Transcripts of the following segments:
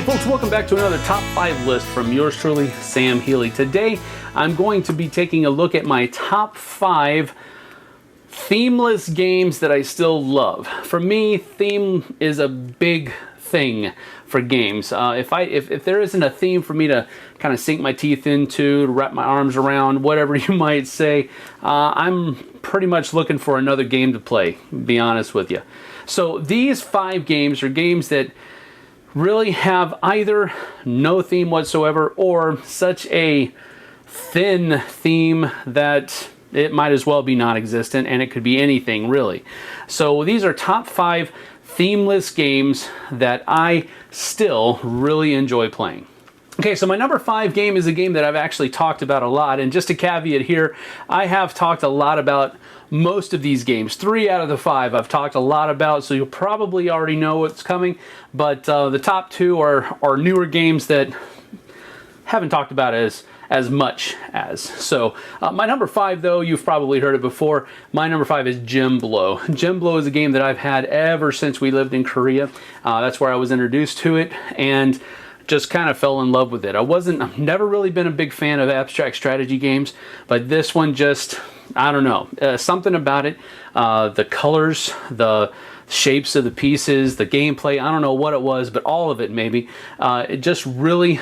Hey folks, welcome back to another top 5 list from yours truly, Sam Healey. Today, I'm going to be taking a look at my top 5 themeless games that I still love. For me, theme is a big thing for games. If there isn't a theme for me to kind of sink my teeth into, to wrap my arms around, whatever you might say, I'm pretty much looking for another game to play, to be honest with you. So these 5 games are games that really have either no theme whatsoever or such a thin theme that it might as well be non-existent, and it could be anything really. So these are top 5 themeless games that I still really enjoy playing. Okay, so my number 5 game is a game that I've actually talked about a lot, and just a caveat here, I have talked a lot about most of these games. 3 out of the 5 I've talked a lot about, so you'll probably already know what's coming, but the top 2 are newer games that haven't talked about as much as. So my number 5, though, you've probably heard it before. My number 5 is Gem Blow. Gem Blow is a game that I've had ever since we lived in Korea. That's where I was introduced to it, and just kind of fell in love with it. I've never really been a big fan of abstract strategy games, but this one just, I don't know, something about it, the colors, the shapes of the pieces, the gameplay, I don't know what it was, but all of it maybe, it just really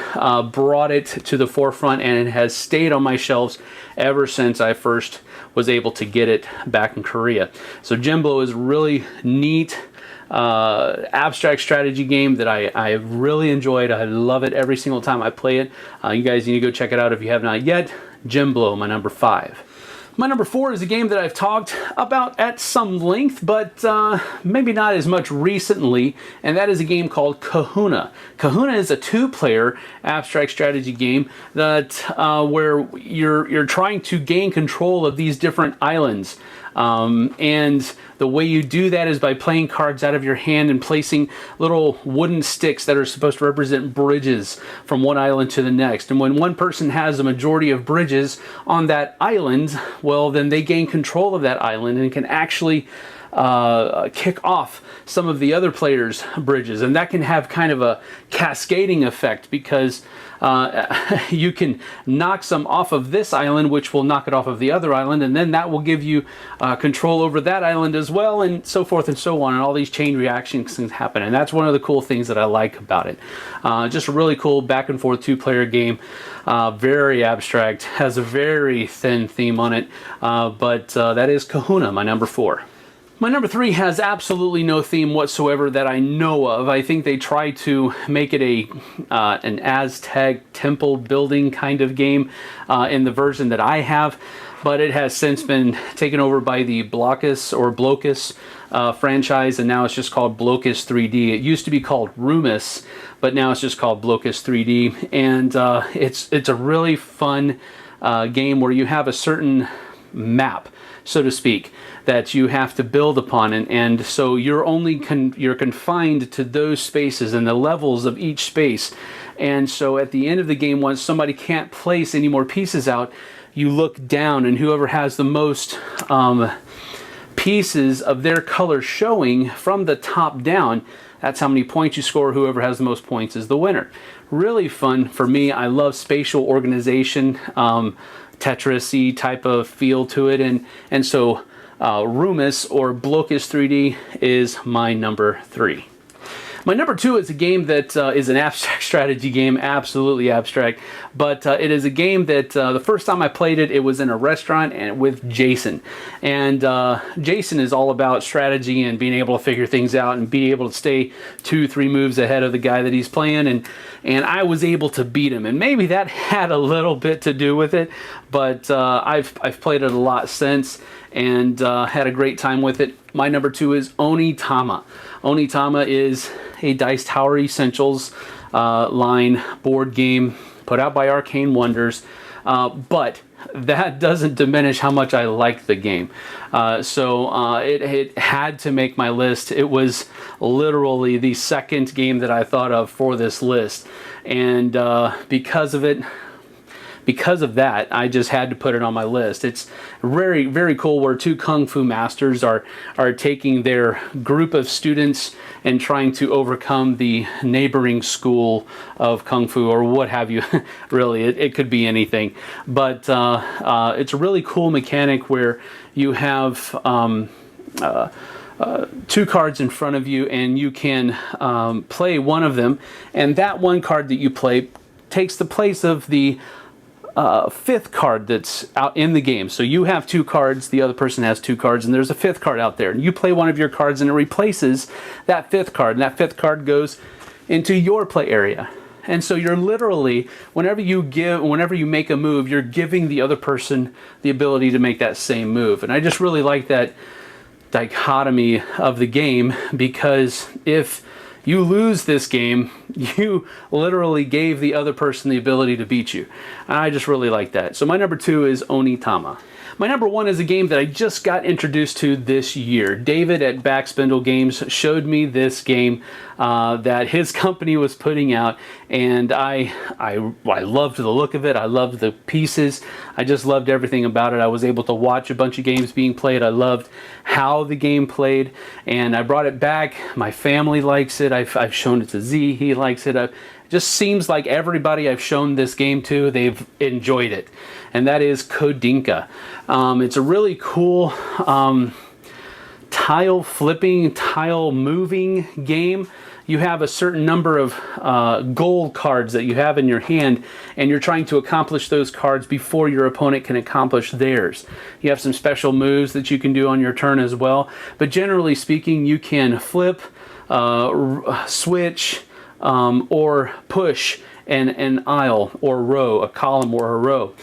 brought it to the forefront, and it has stayed on my shelves ever since I first was able to get it back in Korea. So Gem Blow is really neat abstract strategy game that I really enjoyed. I love it every single time I play it. You guys need to go check it out if you have not yet. Gem Blow, my number 5. My number 4 is a game that I've talked about at some length, but maybe not as much recently, and that is a game called Kahuna. Kahuna is a 2-player abstract strategy game that where you're trying to gain control of these different islands. And the way you do that is by playing cards out of your hand and placing little wooden sticks that are supposed to represent bridges from one island to the next. And when one person has a majority of bridges on that island, well, then they gain control of that island and can actually kick off some of the other players' bridges, and that can have kind of a cascading effect, because you can knock some off of this island, which will knock it off of the other island, and then that will give you control over that island as well, and so forth and so on, and all these chain reactions can happen, and that's one of the cool things that I like about it. Just a really cool back and forth 2-player game, very abstract, has a very thin theme on it, but that is Kahuna, my number 4. My number 3 has absolutely no theme whatsoever that I know of. I think they tried to make it an Aztec temple building kind of game in the version that I have, but it has since been taken over by the Blockus franchise, and now it's just called Blockus 3D. It used to be called Rumus, but now it's just called Blockus 3D, and it's a really fun game where you have a certain map, so to speak, that you have to build upon, and so you're confined to those spaces and the levels of each space. And so at the end of the game, once somebody can't place any more pieces out, you look down, and whoever has the most pieces of their color showing from the top down, that's how many points you score. Whoever has the most points is the winner. Really fun for me. I love spatial organization, Tetris-y type of feel to it, and so Rumus or Blockus 3D is my number 3. My number 2 is a game that is an abstract strategy game, absolutely abstract, but it is a game that the first time I played it, it was in a restaurant and with Jason. And Jason is all about strategy and being able to figure things out and be able to stay 2-3 moves ahead of the guy that he's playing, and I was able to beat him, and maybe that had a little bit to do with it, but I've played it a lot since and had a great time with it. My number 2 is Onitama. Onitama is a Dice Tower Essentials line board game put out by Arcane Wonders, but that doesn't diminish how much I like the game. It had to make my list. It was literally the second game that I thought of for this list, and because of it, because of that, I just had to put it on my list. It's very, very cool where two Kung Fu masters are taking their group of students and trying to overcome the neighboring school of Kung Fu or what have you. Really, it could be anything. But it's a really cool mechanic where you have two cards in front of you, and you can play one of them, and that one card that you play takes the place of the fifth card that's out in the game. So you have two cards, the other person has two cards, and there's a fifth card out there. And you play one of your cards, and it replaces that fifth card, and that fifth card goes into your play area. And so you're literally, whenever you make a move, you're giving the other person the ability to make that same move. And I just really like that dichotomy of the game, because if you lose this game, you literally gave the other person the ability to beat you. And I just really like that. So my number 2 is Onitama. My number 1 is a game that I just got introduced to this year. David at Backspindle Games showed me this game that his company was putting out, and I loved the look of it. I loved the pieces. I just loved everything about it. I was able to watch a bunch of games being played. I loved how the game played, and I brought it back. My family likes it. I've shown it to Z. He likes it. It just seems like everybody I've shown this game to, they've enjoyed it. And that is Kodinka. It's a really cool tile flipping, tile moving game. You have a certain number of gold cards that you have in your hand, and you're trying to accomplish those cards before your opponent can accomplish theirs. You have some special moves that you can do on your turn as well. But generally speaking, you can flip, switch, or push an aisle or row, a column or a row,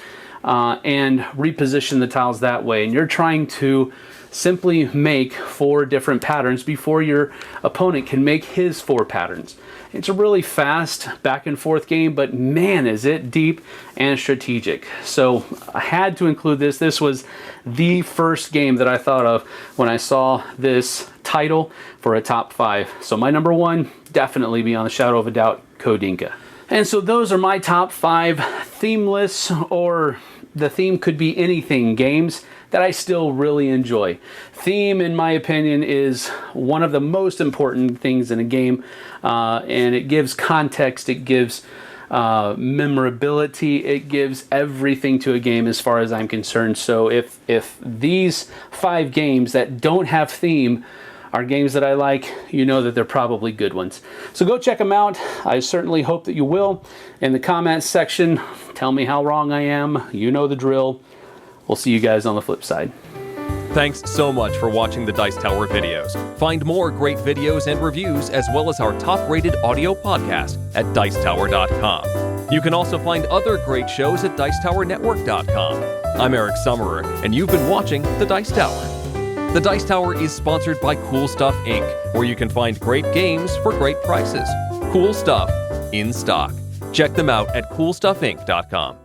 and reposition the tiles that way. And you're trying to simply make 4 different patterns before your opponent can make his 4 patterns. It's a really fast back and forth game, but man, is it deep and strategic. So I had to include this. This was the first game that I thought of when I saw this title for a top 5. So my number 1, definitely beyond the shadow of a doubt, Kodinka. And so those are my top 5 themeless, or the theme could be anything, games that I still really enjoy. Theme, in my opinion, is one of the most important things in a game, and it gives context, it gives memorability, it gives everything to a game as far as I'm concerned. So if these 5 games that don't have theme are games that I like, you know that they're probably good ones. So go check them out. I certainly hope that you will. In the comments section, tell me how wrong I am. You know the drill. We'll see you guys on the flip side. Thanks so much for watching the Dice Tower videos. Find more great videos and reviews, as well as our top-rated audio podcast at Dicetower.com. You can also find other great shows at Dicetowernetwork.com. I'm Eric Summerer, and you've been watching The Dice Tower. The Dice Tower is sponsored by Cool Stuff Inc., where you can find great games for great prices. Cool stuff in stock. Check them out at CoolStuffInc.com.